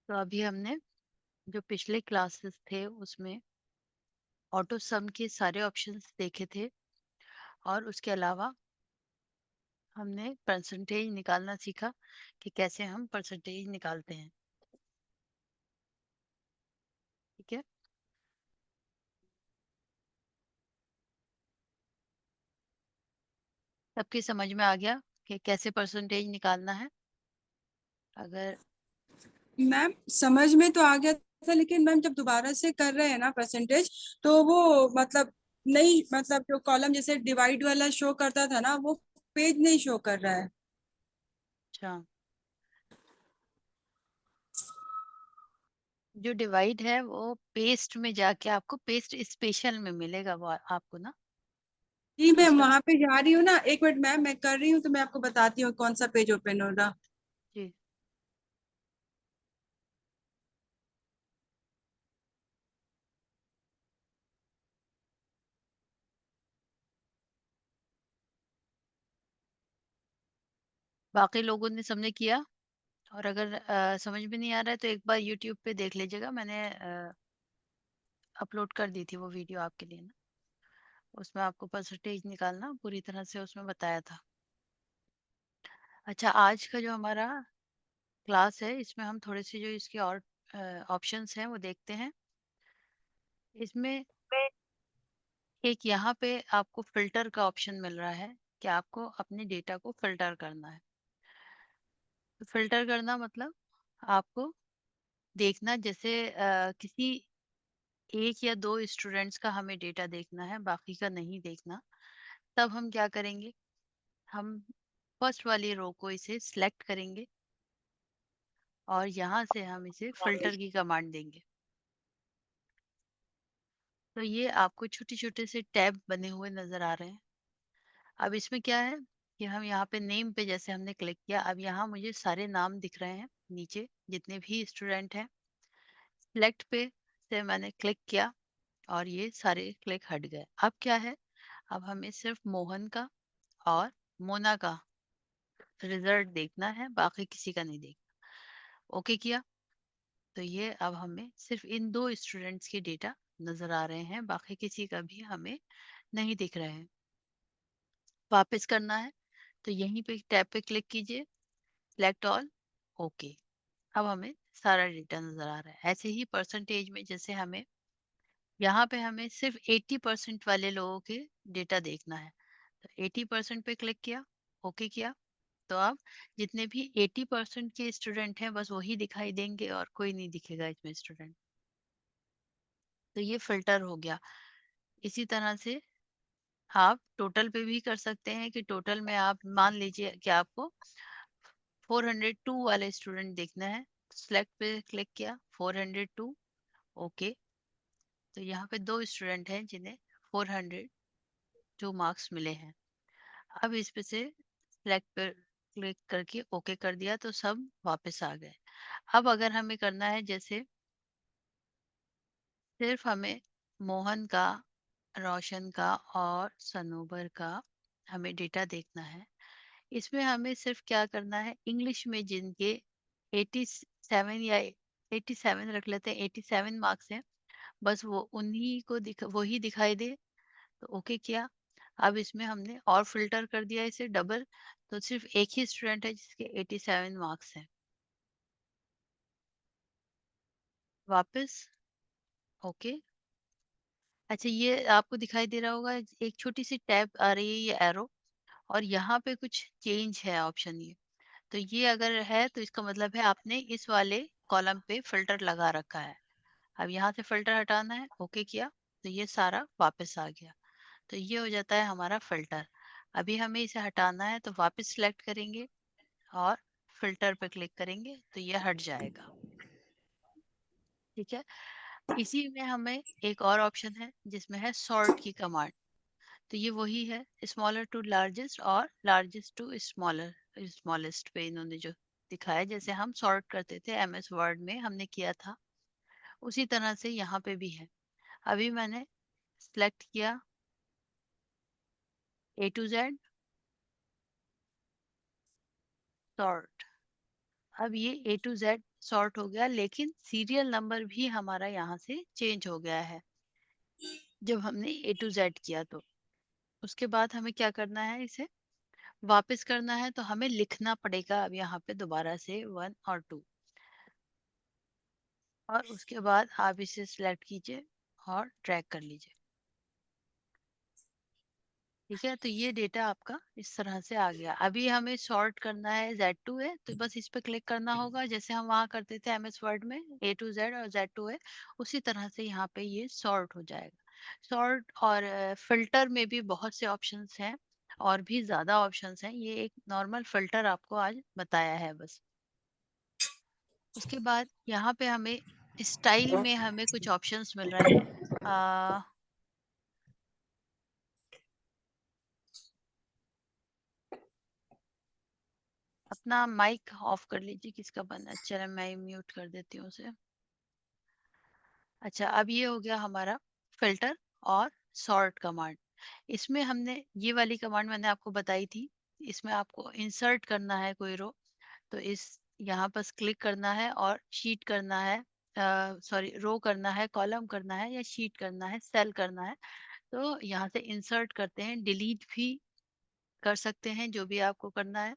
तो अभी हमने जो पिछले क्लासेस थे उसमें ऑटो सम के सारे ऑप्शंस देखे थे और उसके अलावा हमने परसेंटेज निकालना सीखा कि कैसे हम परसेंटेज निकालते हैं। ठीक है। सबकी समझ में आ गया कि कैसे परसेंटेज निकालना है? अगर मैम समझ में तो आ गया था, लेकिन मैम जब दोबारा से कर रहे हैं ना परसेंटेज, तो वो मतलब नहीं, मतलब जो कॉलम जैसे डिवाइड वाला शो करता था ना, वो पेज नहीं शो कर रहा है। अच्छा, जो डिवाइड है वो पेस्ट में जाके आपको पेस्ट स्पेशल में मिलेगा वो आपको ना। जी मैम, उसका वहां पे जा रही हूँ ना, एक मिनट मैम, मैं कर रही हूँ तो मैं आपको बताती हूँ कौन सा पेज ओपन हो रहा। जी। बाकी लोगों ने सबने किया। और अगर समझ में नहीं आ रहा है तो एक बार यूट्यूब पे देख लीजिएगा, मैंने अपलोड कर दी थी वो वीडियो आपके लिए ना। उसमें आपको परसेंटेज निकालना पूरी तरह से उसमें बताया था। अच्छा, आज का जो हमारा क्लास है इसमें हम थोड़े से जो इसके और ऑप्शंस हैं वो देखते हैं। इसमें एक यहाँ पे आपको फिल्टर का ऑप्शन मिल रहा है कि आपको अपने डेटा को फिल्टर करना है। तो फिल्टर करना मतलब आपको देखना, जैसे किसी एक या दो स्टूडेंट्स का हमें डेटा देखना है, बाकी का नहीं देखना। तब हम क्या करेंगे, हम फर्स्ट वाली रो को इसे सिलेक्ट करेंगे और यहाँ से हम इसे फिल्टर की कमांड देंगे। तो ये आपको छोटे छोटे से टैब बने हुए नजर आ रहे हैं। अब इसमें क्या है कि हम यहाँ पे नेम पे जैसे हमने क्लिक किया, अब यहाँ मुझे सारे नाम दिख रहे हैं नीचे, जितने भी स्टूडेंट हैं। सिलेक्ट पे से मैंने क्लिक किया और ये सारे क्लिक हट गए। अब क्या है, अब हमें सिर्फ मोहन का और मोना का रिजल्ट देखना है, बाकी किसी का नहीं देखना। ओके किया तो ये अब हमें सिर्फ इन दो स्टूडेंट्स के डेटा नजर आ रहे हैं, बाकी किसी का भी हमें नहीं दिख रहे हैं। वापस करना है तो यहीं पे टैब पे क्लिक कीजिए, सिलेक्ट ऑल। ओके। अब हमें सारा डेटा नजर आ रहा है। ऐसे ही परसेंटेज में जैसे हमें यहाँ पे हमें सिर्फ 80% वाले लोगों के डेटा देखना है, तो 80% पे क्लिक किया, ओके किया। तो अब जितने भी 80% के स्टूडेंट हैं बस वही दिखाई देंगे और कोई नहीं दिखेगा इसमें स्टूडेंट। तो ये फिल्टर हो गया। इसी तरह से आप टोटल पे भी कर सकते हैं कि टोटल में आप मान लीजिए कि आपको 402 वाले स्टूडेंट देखना है। सिलेक्ट पे क्लिक किया, 402, ओके। तो यहाँ पे दो स्टूडेंट हैं जिन्हें 402 मार्क्स मिले हैं। अब इस पे से सिलेक्ट पर क्लिक करके ओके कर दिया तो सब वापस आ गए। अब अगर हमें करना है, जैसे सिर्फ हमें मोहन का, रोशन का और सनोबर का हमें डेटा देखना है। इसमें हमें सिर्फ क्या करना है, इंग्लिश में जिनके 87 या 87 रख लेते हैं, 87 मार्क्स हैं, बस वो उन्हीं को वही दिखाई दे तो ओके किया। अब इसमें हमने और फिल्टर कर दिया इसे डबल, तो सिर्फ एक ही स्टूडेंट है जिसके 87 मार्क्स हैं। वापस ओके। अच्छा, ये आपको दिखाई दे रहा होगा, एक छोटी सी टैब आ रही है ये एरो, और यहाँ पे कुछ चेंज है ऑप्शन ये। तो ये अगर है तो इसका मतलब है आपने इस वाले कॉलम पे फिल्टर लगा रखा है। अब यहाँ से फिल्टर हटाना है, ओके किया तो ये सारा वापस आ गया। तो ये हो जाता है हमारा फिल्टर। अभी हमें इसे हटाना है तो वापस सिलेक्ट करेंगे और फिल्टर पे क्लिक करेंगे तो ये हट जाएगा। ठीक है। इसी में हमें एक और ऑप्शन है जिसमें है सॉर्ट की कमांड। तो ये वही है, स्मॉलर टू लार्जेस्ट और लार्जेस्ट टू स्मॉलर, स्मॉलेस्ट पे इन्होंने जो दिखाया, जैसे हम सॉर्ट करते थे एमएस वर्ड में हमने किया था, उसी तरह से यहाँ पे भी है। अभी मैंने सिलेक्ट किया ए टू जेड सॉर्ट। अब ये ए टू जेड सॉर्ट हो गया, लेकिन सीरियल नंबर भी हमारा यहाँ से चेंज हो गया है जब हमने A to Z किया। तो उसके बाद हमें क्या करना है, इसे वापस करना है, तो हमें लिखना पड़ेगा अब यहाँ पे दोबारा से 1 और 2। और उसके बाद आप इसे सिलेक्ट कीजिए और ड्रैग कर लीजिए। ठीक है, तो ये डेटा आपका इस तरह से आ गया। अभी हमें सॉर्ट करना है, Z2 है तो बस इस पे क्लिक करना होगा, जैसे हम वहाँ करते थे MS वर्ड में A to Z और Z2 है, उसी तरह से यहाँ पे ये सॉर्ट हो जाएगा। सॉर्ट और फिल्टर में भी बहुत से ऑप्शंस हैं, और भी ज्यादा ऑप्शंस हैं, ये एक नॉर्मल फिल्टर आपको आज बताया है बस। उसके बाद यहाँ पे हमें स्टाइल में हमें कुछ ऑप्शंस मिल रहे हैं। आ, अपना माइक ऑफ कर लीजिए, किसका बंद है, चलो मैं म्यूट कर देती हूँ उसे। अच्छा, अब ये हो गया हमारा फिल्टर और सॉर्ट कमांड। इसमें हमने ये वाली कमांड मैंने आपको बताई थी, इसमें आपको इंसर्ट करना है कोई रो, तो इस यहाँ पर क्लिक करना है और शीट करना है, सॉरी रो करना है, कॉलम करना है, या शीट करना है, सेल करना है। तो यहाँ से इंसर्ट करते हैं, डिलीट भी कर सकते हैं, जो भी आपको करना है।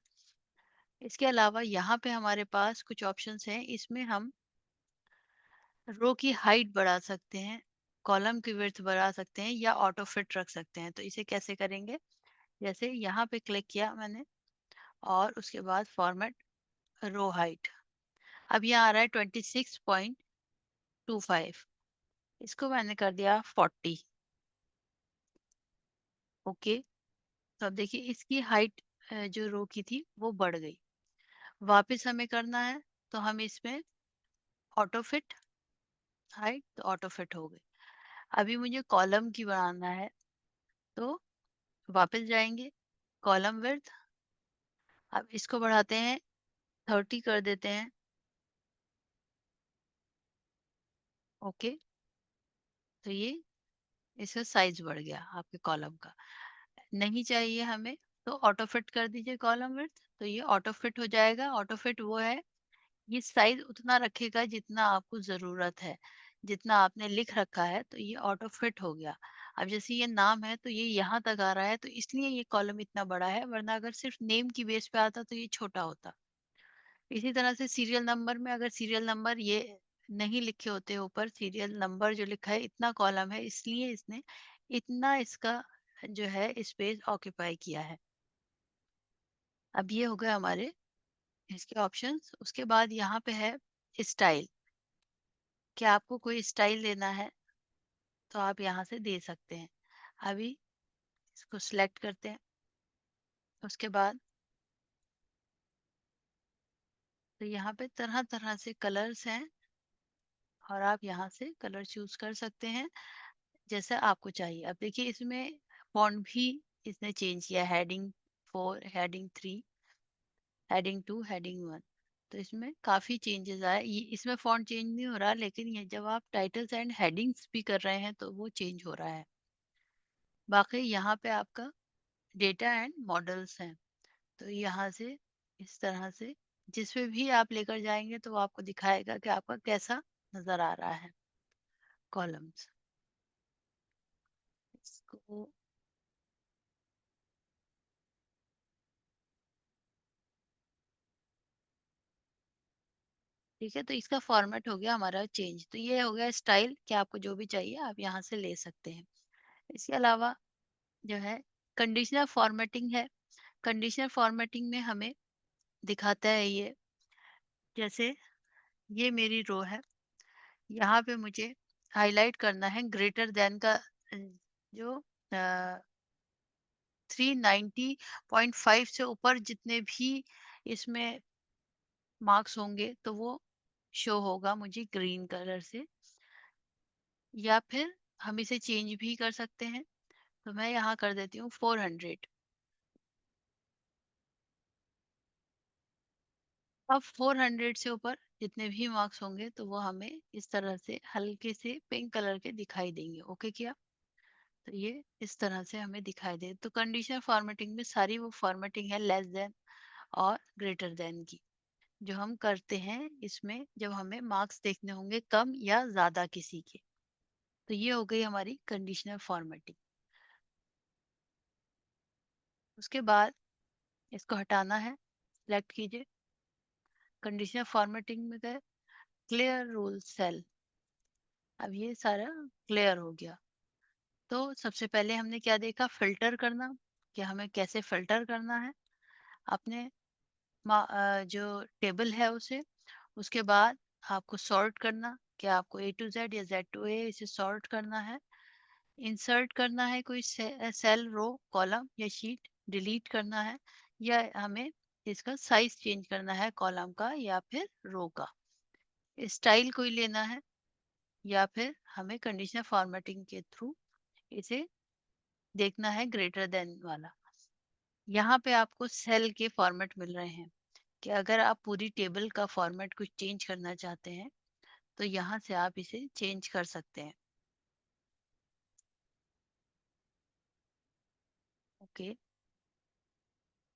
इसके अलावा यहाँ पे हमारे पास कुछ ऑप्शंस हैं, इसमें हम रो की हाइट बढ़ा सकते हैं, कॉलम की विड्थ बढ़ा सकते हैं, या ऑटो फिट रख सकते हैं। तो इसे कैसे करेंगे, जैसे यहाँ पे क्लिक किया मैंने और उसके बाद फॉर्मेट रो हाइट, अब यहाँ आ रहा है 26.25, इसको मैंने कर दिया 40। ओके, तो अब देखिए इसकी हाइट जो रो की थी वो बढ़ गई। वापस हमें करना है, तो हम इसमें ऑटो फिट हाइट, तो ऑटो फिट हो गई। अभी मुझे कॉलम की बढ़ाना है, तो वापस जाएंगे, कॉलम विड्थ, अब इसको बढ़ाते हैं, 30 कर देते हैं। ओके, तो ये इसका साइज बढ़ गया आपके कॉलम का। नहीं चाहिए हमें, तो ऑटो फिट कर दीजिए कॉलम विड्थ, तो ये ऑटो फिट हो जाएगा। ऑटो फिट वो है, ये साइज उतना रखेगा जितना आपको जरूरत है, जितना आपने लिख रखा है, तो ये ऑटो फिट हो गया। अब जैसे ये नाम है तो ये यहाँ तक आ रहा है, तो इसलिए ये कॉलम इतना बड़ा है, वरना अगर सिर्फ नेम की बेस पे आता तो ये छोटा होता। इसी तरह से सीरियल नंबर में, अगर सीरियल नंबर ये नहीं लिखे होते ऊपर, सीरियल नंबर जो लिखा है इतना कॉलम है, इसलिए इसने इतना इसका जो है स्पेस ऑक्यूपाई किया है। अब ये हो गए हमारे इसके ऑप्शंस। उसके बाद यहाँ पे है स्टाइल, क्या आपको कोई स्टाइल देना है तो आप यहाँ से दे सकते हैं। अभी इसको सिलेक्ट करते हैं, उसके बाद तो यहाँ पे तरह तरह से कलर्स हैं, और आप यहाँ से कलर चूज कर सकते हैं जैसा आपको चाहिए। अब देखिए इसमें फॉन्ट भी इसने चेंज किया, हेडिंग 4, हेडिंग 3, हेडिंग 2, हेडिंग 1। तो इसमें काफी चेंजेस आए। ये इसमें फॉन्ट चेंज नहीं हो रहा, लेकिन ये जब आप टाइटल्स एंड हेडिंग्स भी कर रहे हैं तो वो चेंज हो रहा है। बाकी यहाँ पे आपका डेटा एंड मॉडल्स हैं, तो यहाँ से इस तरह से जिस पे भी आप लेकर जाएंगे तो वो आपको दिखाएगा कि आपका कैसा नजर आ रहा है कॉलम्स। इसको ठीक है, तो इसका फॉर्मेट हो गया हमारा चेंज। तो ये हो गया स्टाइल, कि आपको जो भी चाहिए आप यहाँ से ले सकते हैं। इसके अलावा जो है कंडीशनल फॉर्मेटिंग है। कंडीशनल फॉर्मेटिंग में हमें दिखाता है ये, जैसे ये मेरी रो है, यहाँ पे मुझे हाईलाइट करना है ग्रेटर देन का जो 390.5 से ऊपर जितने भी इसमें मार्क्स होंगे तो वो शो होगा मुझे ग्रीन कलर से। या फिर हम इसे चेंज भी कर सकते हैं, तो मैं यहाँ कर देती हूँ 400। अब 400 से ऊपर जितने भी मार्क्स होंगे तो वो हमें इस तरह से हल्के से पिंक कलर के दिखाई देंगे। ओके किया, तो ये इस तरह से हमें दिखाई दे। तो कंडीशनल फॉर्मेटिंग में सारी वो फॉर्मेटिंग है लेस देन और ग्रेटर देन की। जो हम करते हैं इसमें जब हमें मार्क्स देखने होंगे कम या ज्यादा किसी के। तो ये हो गई हमारी कंडीशनल फॉर्मेटिंग। उसके बाद इसको हटाना है, सिलेक्ट कीजिए, कंडीशनल फॉर्मेटिंग में गए, क्लियर रूल सेल। अब ये सारा क्लियर हो गया। तो सबसे पहले हमने क्या देखा, फिल्टर करना, कि हमें कैसे फिल्टर करना है अपने जो टेबल है उसे। उसके बाद आपको सॉर्ट करना, कि आपको ए टू जेड या जेड टू ए इसे सॉर्ट करना है। इंसर्ट करना है कोई सेल, रो, कॉलम या शीट, डिलीट करना है, या हमें इसका साइज चेंज करना है कॉलम का या फिर रो का। स्टाइल कोई लेना है, या फिर हमें कंडीशनल फॉर्मेटिंग के थ्रू इसे देखना है ग्रेटर देन वाला। यहाँ पे आपको सेल के फॉर्मेट मिल रहे हैं, कि अगर आप पूरी टेबल का फॉर्मेट कुछ चेंज करना चाहते हैं तो यहाँ से आप इसे चेंज कर सकते हैं। ओके,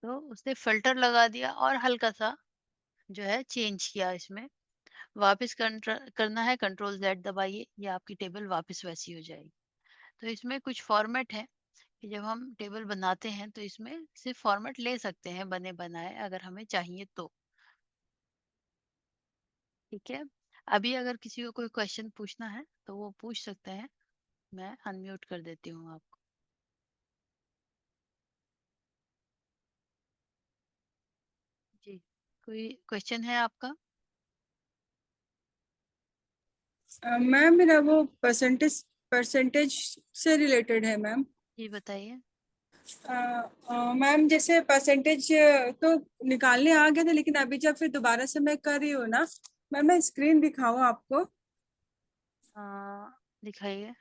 तो उसने फिल्टर लगा दिया और हल्का सा जो है चेंज किया इसमें। वापस करना है, कंट्रोल जेड दबाइए, या आपकी टेबल वापस वैसी हो जाएगी। तो इसमें कुछ फॉर्मेट है कि जब हम टेबल बनाते हैं तो इसमें सिर्फ फॉर्मेट ले सकते हैं बने बनाए, अगर हमें चाहिए तो। ठीक है, अभी अगर किसी को कोई क्वेश्चन पूछना है तो वो पूछ सकते हैं। मैं अनम्यूट कर देती हूँ आपको। जी, कोई क्वेश्चन है आपका? मैम मेरा वो परसेंटेज परसेंटेज से रिलेटेड है मैम। जी बताइए। मैम जैसे परसेंटेज तो निकालने आ गया था, लेकिन अभी जब फिर दोबारा से मैं कर रही हूँ ना, मैम मैं स्क्रीन दिखाऊँ आपको? दिखाइए।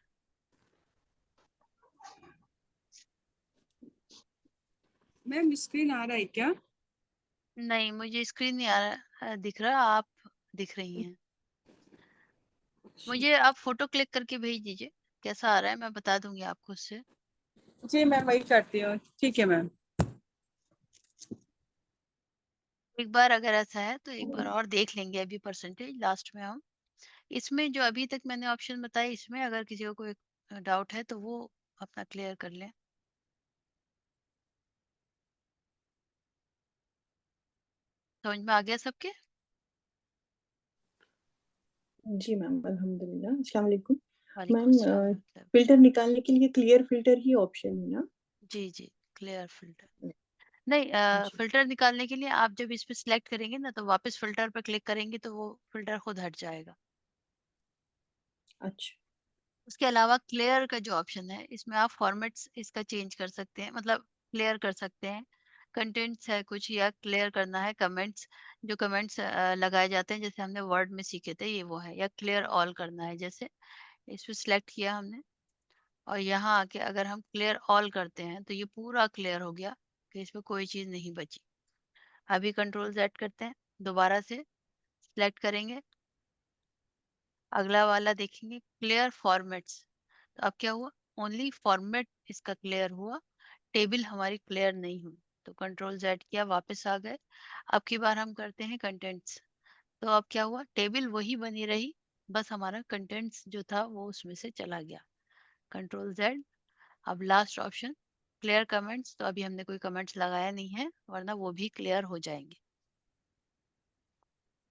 मैम स्क्रीन आ रहा है क्या? नहीं, मुझे स्क्रीन नहीं आ रहा दिख रहा, आप दिख रही हैं। मुझे आप फोटो क्लिक करके भेज दीजिए, कैसा आ रहा है मैं बता दूंगी आपको उससे। जी मैम वही करती हूँ, ठीक है मैम। एक बार अगर ऐसा है तो एक बार और देख लेंगे अभी परसेंटेज लास्ट में हम। इसमें जो अभी तक मैंने ऑप्शन बताए, इसमें अगर किसी को कोई डाउट है तो वो अपना क्लियर कर लें। समझ में आ गया सबके? जी मैम, अल्हम्दुलिल्लाह। अस्सलाम वालेकुम वालेकुम मैम। अस्सलाम मतलब। फिल्टर निकालने के लिए क्लियर फिल्टर ही ऑप्शन है ना? जी जी, क्लियर फिल्टर। नहीं, जी। फिल्टर निकालने के लिए आप जब इस पे सिलेक्ट करेंगे ना तो वापस फिल्टर पर क्लिक करेंगे तो वो फिल्टर खुद हट जाएगा। अच्छा। उसके अलावा क्लियर का जो ऑप्शन है इसमें आप फॉर्मेट्स इसका चेंज कर सकते हैं, मतलब क्लियर कर सकते हैं। कंटेंट्स है कुछ, या क्लियर करना है कमेंट्स, जो कमेंट्स लगाए जाते हैं जैसे हमने वर्ड में सीखे थे ये वो है, या क्लियर ऑल करना है। जैसे इस पे सिलेक्ट किया हमने और यहाँ आके अगर हम क्लियर ऑल करते हैं तो ये पूरा क्लियर हो गया, कि इसमें कोई चीज नहीं बची। अभी कंट्रोल जेड करते हैं, दोबारा से सिलेक्ट करेंगे, अगला वाला देखेंगे क्लियर फॉर्मेट्स। तो अब क्या हुआ, ओनली फॉर्मेट इसका क्लियर हुआ, टेबल हमारी क्लियर नहीं हुई। तो कंट्रोल जेड किया, वापस आ गए। अब की बार हम करते हैं कंटेंट्स। तो अब क्या हुआ, टेबल वही बनी रही, बस हमारा कंटेंट्स जो था वो उसमें से चला गया। Control Z. अब लास्ट ऑप्शन क्लियर कमेंट्स, तो अभी हमने कोई कमेंट्स लगाया नहीं है, वरना वो भी क्लियर हो जाएंगे।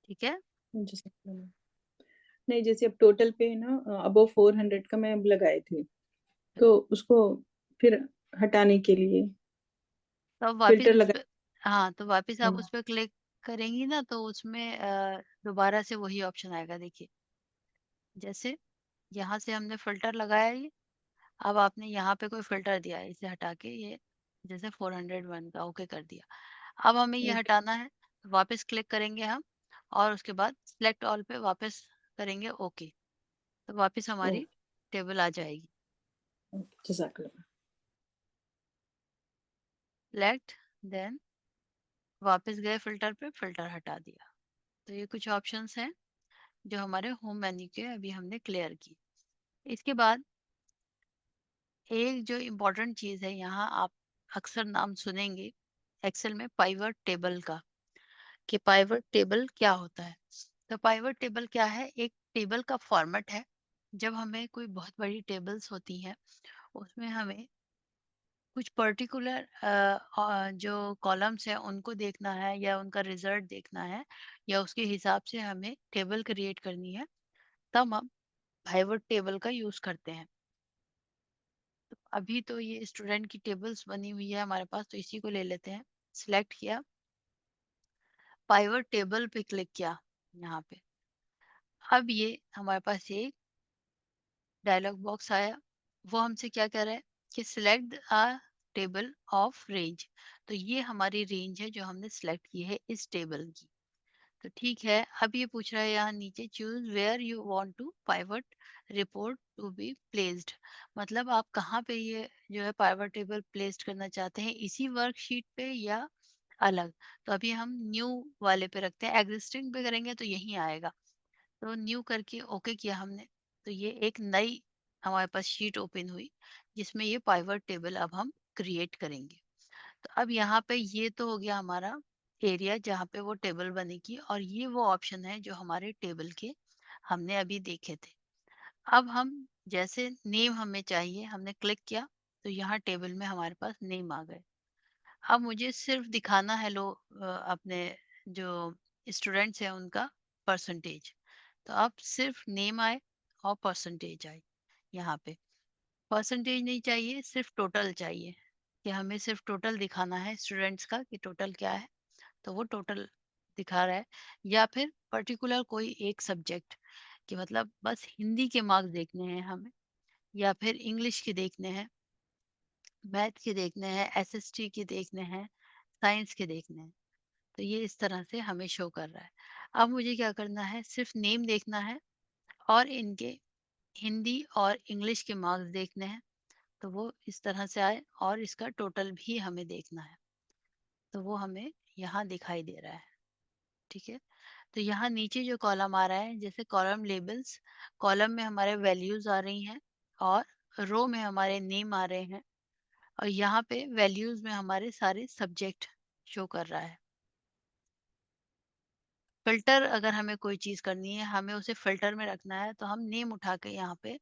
ठीक है। जज़ाकल्लाह मैम। नहीं, जैसे अब टोटल पे है ना, अबव 400 का मैं अब लगाए थे, तो उसको फिर हटाने के लिए तो अब वापस फिल्टर उस लगा। पे, हाँ तो वापस आप हाँ। उस पर क्लिक करेंगी ना तो उसमें दोबारा से वही ऑप्शन आएगा, देखिए। जैसे यहाँ से हमने फिल्टर लगाया ये, अब आपने यहाँ पे कोई फिल्टर दिया है, इसे हटा के ये जैसे 401 का ओके कर दिया। अब हमें ये ओके। हटाना है, वापस क्लिक करेंगे हम, और उसके बाद सिलेक्ट ऑल पे वापस करेंगे ओके, तो वापस हमारी ओके। टेबल आ जाएगी। जज़ाकल्लाह। सिलेक्ट, देन वापस गए फिल्टर पे, फिल्टर हटा दिया। तो ये कुछ ऑप्शंस हैं जो हमारे होम मेन्यू के अभी हमने क्लियर की। इसके बाद एक जो इम्पोर्टेंट चीज़ है, यहाँ आप अक्सर नाम सुनेंगे एक्सेल में, पाइवट टेबल का। कि पाइवट टेबल क्या होता है। तो पाइवट टेबल क्या है? एक टेबल का फॉर्मेट है। जब हमें कोई बहुत बड़ी टेबल्स होती हैं, उसमें हमें कुछ पर्टिकुलर जो कॉलम्स हैं उनको देखना है या उनका रिजल्ट देखना है या उसके हिसाब से हमें टेबल क्रिएट करनी है, तब हम पाइवट टेबल का यूज करते हैं। तो अभी तो ये स्टूडेंट की टेबल्स बनी हुई है हमारे पास, तो इसी को ले लेते हैं। सिलेक्ट किया, पाइवट टेबल पे क्लिक किया यहाँ पे। अब ये हमारे पास एक डायलॉग बॉक्स आया। वो हमसे क्या कह रहा है कि select a table of range. तो ये हमारी रेंज है जो हमने सिलेक्ट की है इस टेबल की। तो ठीक है, अब ये पूछ रहा है यहाँ नीचे, choose where you want to pivot report to be placed. मतलब आप कहाँ पे ये जो है पाइवट टेबल प्लेस्ड करना चाहते हैं, इसी वर्कशीट पे या अलग। तो अभी हम न्यू वाले पे रखते हैं, एग्जिस्टिंग पे करेंगे तो यही आएगा। तो न्यू करके ओके किया हमने। तो ये एक नई हमारे पास शीट ओपन हुई जिसमें ये पाइवट टेबल अब हम क्रिएट करेंगे। तो अब यहाँ पे ये तो हो गया हमारा एरिया जहाँ पे वो टेबल बनेगी, और ये वो ऑप्शन है जो हमारे टेबल के हमने अभी देखे थे। अब हम जैसे नेम हमें चाहिए, हमने क्लिक किया तो यहाँ टेबल में हमारे पास नेम आ गए। अब मुझे सिर्फ दिखाना है अपने जो स्टूडेंट्स हैं उनका परसेंटेज। तो अब सिर्फ नेम आए और परसेंटेज आए। यहाँ पे परसेंटेज नहीं चाहिए, सिर्फ टोटल चाहिए कि हमें सिर्फ टोटल दिखाना है स्टूडेंट्स का कि टोटल क्या है। तो वो टोटल दिखा रहा है। या फिर पर्टिकुलर कोई एक सब्जेक्ट कि मतलब बस हिंदी के मार्क्स देखने हैं हमें, या फिर इंग्लिश के देखने हैं, मैथ के देखने हैं, एसएसटी के देखने हैं, साइंस के देखने हैं। तो ये इस तरह से हमें शो कर रहा है। अब मुझे क्या करना है, सिर्फ नेम देखना है और इनके हिंदी और इंग्लिश के मार्क्स देखने हैं। तो वो इस तरह से आए, और इसका टोटल भी हमें देखना है। तो वो हमें यहाँ दिखाई दे रहा है। ठीक है। तो यहाँ नीचे जो कॉलम आ रहा है, जैसे कॉलम लेबल्स, कॉलम में हमारे वैल्यूज आ रही हैं और रो में हमारे नेम आ रहे हैं, और यहाँ पे वैल्यूज में हमारे सारे सब्जेक्ट शो कर रहा है। फिल्टर अगर हमें कोई चीज करनी है, हमें उसे फिल्टर में रखना है, तो हम नेम उठा के यहाँ पे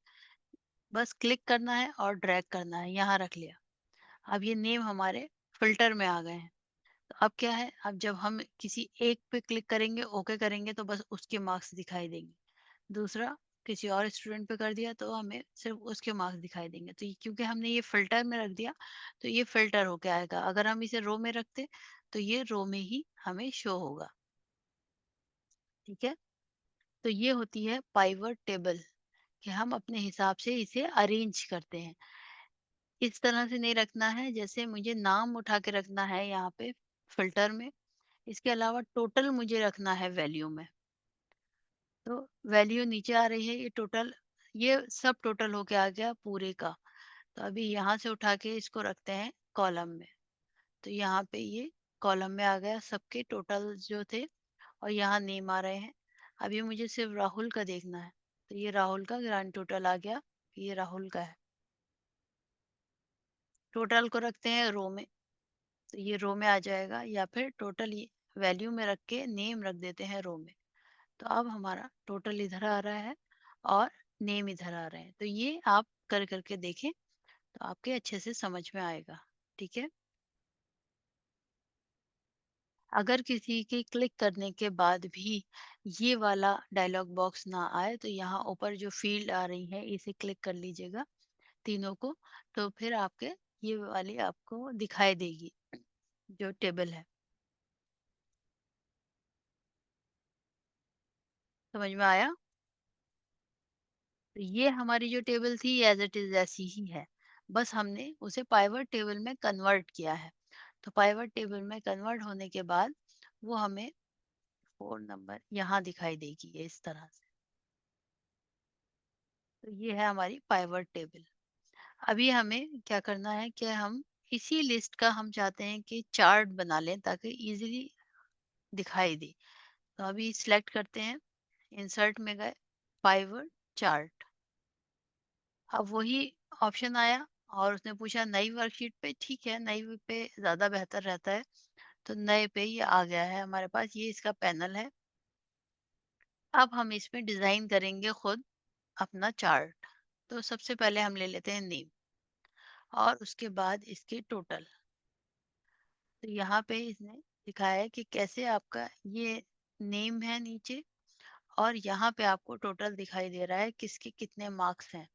बस क्लिक करना है और ड्रैग करना है, यहाँ रख लिया। अब ये नेम हमारे फिल्टर में आ गए हैं। तो अब क्या है, अब जब हम किसी एक पे क्लिक करेंगे, ओके करेंगे, तो बस उसके मार्क्स दिखाई देंगे। दूसरा किसी और स्टूडेंट पे कर दिया तो हमें सिर्फ उसके मार्क्स दिखाई देंगे। तो क्योंकि हमने ये फिल्टर में रख दिया, तो ये फिल्टर होके आएगा। अगर हम इसे रो में रखते तो ये रो में ही हमें शो होगा। ठीक है। तो ये होती है पाइवट टेबल, कि हम अपने हिसाब से इसे अरेंज करते हैं। इस तरह से नहीं रखना है जैसे मुझे नाम उठा के रखना है यहाँ पे फिल्टर में। इसके अलावा टोटल मुझे रखना है वैल्यू में। तो वैल्यू नीचे आ रही है, ये टोटल, ये सब टोटल होके आ गया पूरे का। तो अभी यहाँ से उठा के इसको रखते हैं कॉलम में। तो यहाँ पे ये कॉलम में आ गया सबके टोटल जो थे, और यहाँ नेम आ रहे हैं। अभी मुझे सिर्फ राहुल का देखना है, तो ये राहुल का ग्रांड टोटल आ गया, ये राहुल का है। टोटल को रखते हैं रो में, तो ये रो में आ जाएगा, या फिर टोटल वैल्यू में रख के नेम रख देते हैं रो में। तो अब हमारा टोटल इधर आ रहा है और नेम इधर आ रहे हैं। तो ये आप कर करके देखें तो आपके अच्छे से समझ में आएगा। ठीक है। अगर किसी के क्लिक करने के बाद भी ये वाला डायलॉग बॉक्स ना आए, तो यहाँ ऊपर जो फील्ड आ रही है इसे क्लिक कर लीजिएगा तीनों को। तो फिर आपके ये वाली आपको दिखाई देगी जो टेबल है। समझ में आया? तो ये हमारी जो टेबल थी एज इट इज ऐसी ही है, बस हमने उसे पाइवट टेबल में कन्वर्ट किया है। तो पाइवट टेबल में कन्वर्ट होने के बाद वो हमें 4 नंबर यहाँ दिखाई देगी, ये इस तरह से। तो ये है हमारी पाइवट टेबल। अभी हमें क्या करना है कि हम इसी लिस्ट का हम चाहते हैं कि चार्ट बना लें ताकि इजीली दिखाई दे। तो अभी सिलेक्ट करते हैं, इंसर्ट में गए, पाइवट चार्ट। अब वही ऑप्शन आया और उसने पूछा नई वर्कशीट पे। ठीक है, नई पे ज़्यादा बेहतर रहता है। तो नए पे ये आ गया है हमारे पास, ये इसका पैनल है। अब हम इसमें डिजाइन करेंगे खुद अपना चार्ट। तो सबसे पहले हम ले लेते हैं नेम और उसके बाद इसके टोटल। तो यहाँ पे इसने दिखाया है कि कैसे आपका ये नेम है नीचे, और यहाँ पे आपको टोटल दिखाई दे रहा है किसके कितने मार्क्स हैं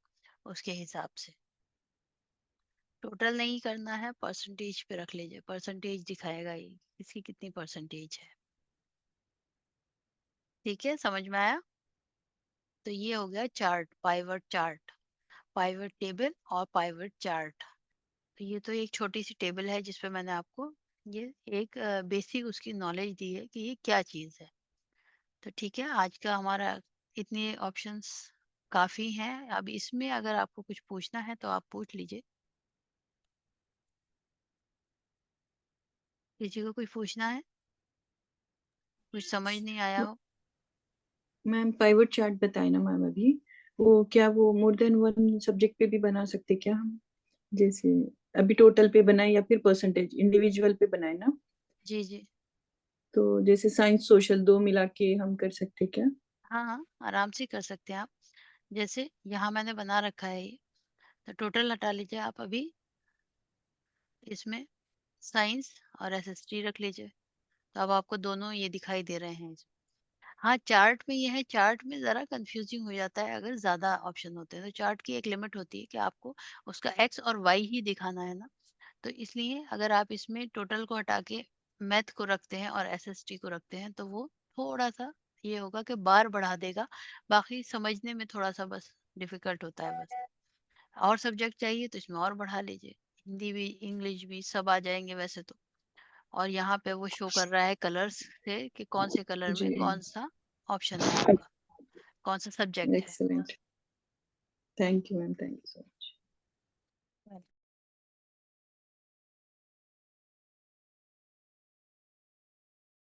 उसके हिसाब से। टोटल नहीं करना है, परसेंटेज पे रख लीजिए, परसेंटेज दिखाएगा ये किसकी कितनी परसेंटेज है। ठीक है, समझ में आया? तो ये हो गया chart, pivot chart, pivot table और पाइवट चार्ट। तो ये तो एक छोटी सी टेबल है जिसपे मैंने आपको ये एक बेसिक उसकी नॉलेज दी है कि ये क्या चीज़ है। तो ठीक है, आज का हमारा इतने ऑप्शंस काफ़ी हैं। अब इसमें अगर आपको कुछ पूछना है तो आप पूछ लीजिए। किसी को कुछ पूछना है, कुछ समझ नहीं आया हो? मैम पाइवट चार्ट बताए ना मैम अभी, वो क्या वो मोर देन वन सब्जेक्ट पे भी बना सकते क्या हम? जैसे अभी टोटल पे बनाए या फिर परसेंटेज इंडिविजुअल पे बनाए ना, जी जी। तो जैसे साइंस सोशल दो मिला के हम कर सकते क्या? हाँ हाँ, आराम से कर सकते हैं आप। जैसे यहाँ मैंने बना रखा है ये, तो टोटल हटा लीजिए आप अभी, इसमें साइंस और एसएसटी रख लीजिए। तो अब आपको दोनों ये दिखाई दे रहे हैं। हाँ, चार्ट में ये है, चार्ट में ज़रा कंफ्यूजिंग हो जाता है अगर ज़्यादा ऑप्शन होते हैं। तो चार्ट की एक लिमिट होती है कि आपको उसका एक्स और वाई ही दिखाना है ना। तो इसलिए अगर आप इसमें टोटल को हटा के मैथ को रखते हैं और एसएसटी को रखते हैं तो वो थोड़ा सा ये होगा कि बार बढ़ा देगा, बाकी समझने में थोड़ा सा बस डिफिकल्ट होता है बस। और सब्जेक्ट चाहिए तो इसमें और बढ़ा लीजिए, हिंदी भी इंग्लिश भी सब आ जाएंगे वैसे तो। और यहाँ पे वो शो कर रहा है कलर्स से कि कौन से कलर में जी, कौन सा ऑप्शन है आपका, कौन सा सब्जेक्ट है। Excellent, thank you ma'am, thank you so much.